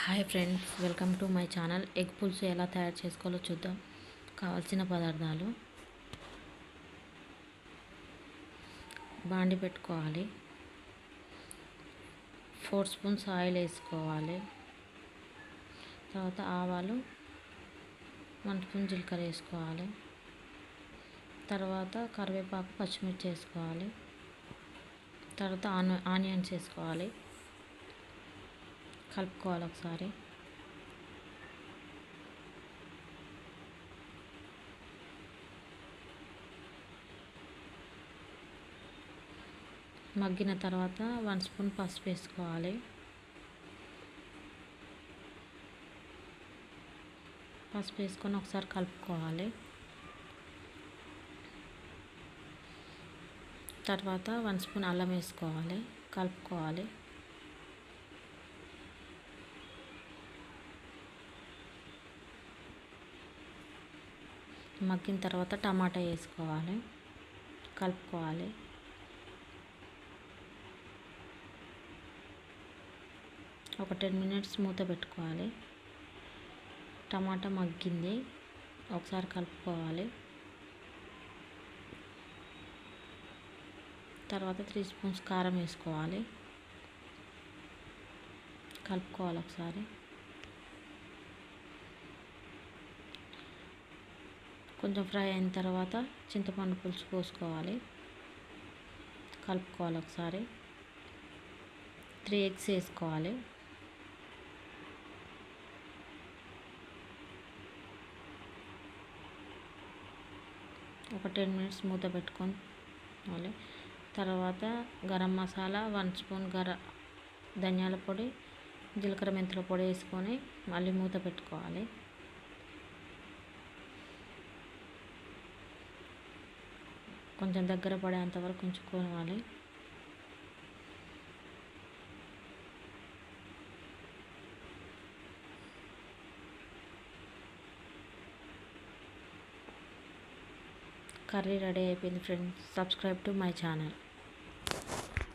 Hi friends, welcome to my channel. Egg పులుసు ఎలా తయారు చేసుకోవాలో చూద్దాం. కావాల్సిన పదార్థాలు: బాండి పెట్టుకోవాలి, 4 స్పూన్స్ ఆయిల్ వేసుకోవాలి, తర్వాత ఆవాలు 1 స్పూన్ జీలకర్ర వేసుకోవాలి, తర్వాత కరివేపాకు పచ్చిమిర్చి వేసుకోవాలి, తర్వాత ఆనియన్స్ వేసుకోవాలి, కలుపుకోవాలి ఒకసారి. మగ్గిన తర్వాత 1 స్పూన్ పసుపు వేసుకోవాలి. పసుపు వేసుకొని ఒకసారి కలుపుకోవాలి. తర్వాత 1 స్పూన్ అల్లం వేసుకోవాలి, కలుపుకోవాలి. మగ్గిన తర్వాత టమాటా వేసుకోవాలి, కలుపుకోవాలి. ఒక 10 మినిట్స్ మూత పెట్టుకోవాలి. టమాటా మగ్గింది, ఒకసారి కలుపుకోవాలి. తర్వాత 3 స్పూన్స్ కారం వేసుకోవాలి, కలుపుకోవాలి ఒకసారి. కొంచెం ఫ్రై అయిన తర్వాత చింతపండు పులుసు పోసుకోవాలి, కలుపుకోవాలి ఒకసారి. 3 ఎగ్స్ వేసుకోవాలి. ఒక 10 మినిట్స్ మూత పెట్టుకోవాలి. తర్వాత గరం మసాలా 1 స్పూన్ ధనియాల పొడి, జీలకర్ర మెంతుల పొడి వేసుకొని మళ్ళీ మూత పెట్టుకోవాలి. కొంచెం దగ్గర పడేంత వరకు ఉంచుకోవాలి. కర్రీ రెడీ అయిపోయింది friends. Subscribe to my channel.